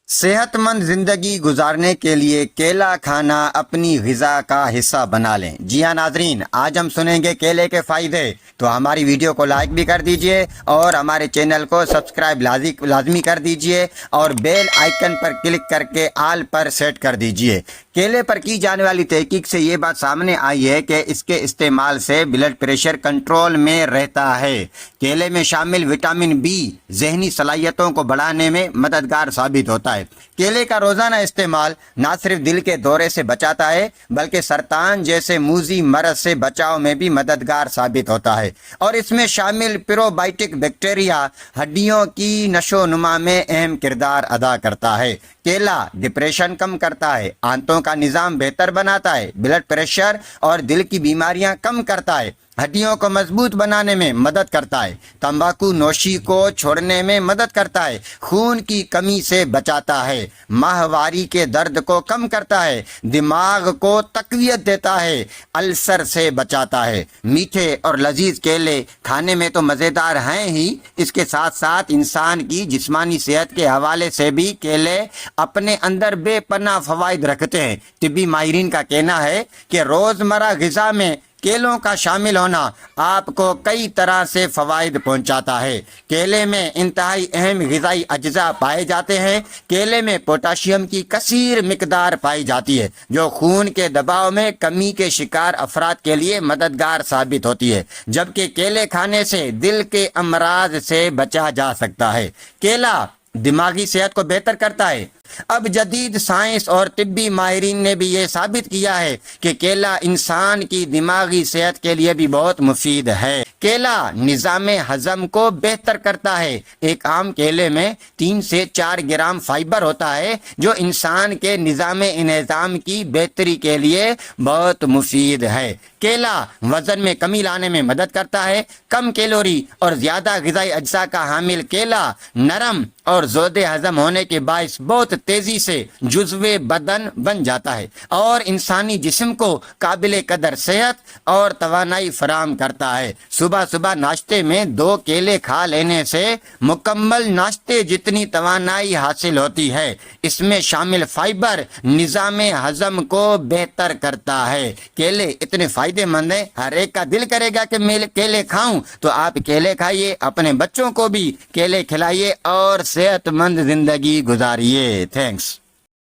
صحت مند زندگی گزارنے کے لیے کیلا کھانا اپنی غذا کا حصہ بنا لیں۔ جی ہاں ناظرین، آج ہم سنیں گے کیلے کے فائدے، تو ہماری ویڈیو کو لائک بھی کر دیجئے اور ہمارے چینل کو سبسکرائب لازمی کر دیجئے اور بیل آئیکن پر کلک کر کے آل پر سیٹ کر دیجئے۔ کیلے پر کی جانے والی تحقیق سے یہ بات سامنے آئی ہے کہ اس کے استعمال سے بلڈ پریشر کنٹرول میں رہتا ہے۔ کیلے میں شامل وٹامن بی ذہنی صلاحیتوں کو بڑھانے میں مددگار ثابت ہوتا ہے۔ کیلے کا روزانہ استعمال نہ صرف دل کے دورے سے بچاتا ہے بلکہ سرطان جیسے موذی مرض سے بچاؤ میں بھی مددگار ثابت ہوتا ہے، اور اس میں شامل پروبائیٹک بیکٹیریا ہڈیوں کی نشو و نما میں اہم کردار ادا کرتا ہے۔ کیلا ڈپریشن کم کرتا ہے، آنتوں کا نظام بہتر بناتا ہے، بلڈ پریشر اور دل کی بیماریاں کم کرتا ہے، ہڈیوں کو مضبوط بنانے میں مدد کرتا ہے، تمباکو نوشی کو چھوڑنے میں مدد کرتا ہے، خون کی کمی سے بچاتا ہے، ماہواری کے درد کو کم کرتا ہے، دماغ کو تقویت دیتا ہے، السر سے بچاتا ہے۔ میٹھے اور لذیذ کیلے کھانے میں تو مزیدار ہیں ہی، اس کے ساتھ ساتھ انسان کی جسمانی صحت کے حوالے سے بھی کیلے اپنے اندر بے پناہ فوائد رکھتے ہیں۔ طبی ماہرین کا کہنا ہے کہ روزمرہ غذا میں کیلوں کا شامل ہونا آپ کو کئی طرح سے فوائد پہنچاتا ہے۔ کیلے میں انتہائی اہم غذائی اجزاء پائے جاتے ہیں۔ کیلے میں پوٹاشیم کی کثیر مقدار پائی جاتی ہے جو خون کے دباؤ میں کمی کے شکار افراد کے لیے مددگار ثابت ہوتی ہے، جبکہ کیلے کھانے سے دل کے امراض سے بچا جا سکتا ہے۔ کیلا دماغی صحت کو بہتر کرتا ہے۔ اب جدید سائنس اور طبی ماہرین نے بھی یہ ثابت کیا ہے کہ کیلا انسان کی دماغی صحت کے لیے بھی بہت مفید ہے۔ کیلا نظام ہضم کو بہتر کرتا ہے۔ ایک عام کیلے میں 3 سے 4 گرام فائبر ہوتا ہے جو انسان کے نظام انہضام کی بہتری کے لیے بہت مفید ہے۔ کیلا وزن میں کمی لانے میں مدد کرتا ہے۔ کم کیلوری اور زیادہ غذائی اجزاء کا حامل کیلا نرم اور زود ہضم ہونے کے باعث بہت تیزی سے جزو بدن بن جاتا ہے اور انسانی جسم کو قابل قدر صحت اور توانائی فراہم کرتا ہے۔ صبح صبح ناشتے میں 2 کیلے کھا لینے سے مکمل ناشتے جتنی توانائی حاصل ہوتی ہے۔ اس میں شامل فائبر نظام ہضم کو بہتر کرتا ہے۔ کیلے اتنے فائدے مند ہیں، ہر ایک کا دل کرے گا کہ میں کیلے کھاؤں، تو آپ کیلے کھائیے، اپنے بچوں کو بھی کیلے کھلائیے اور صحت مند زندگی گزاریے۔ تھینکس۔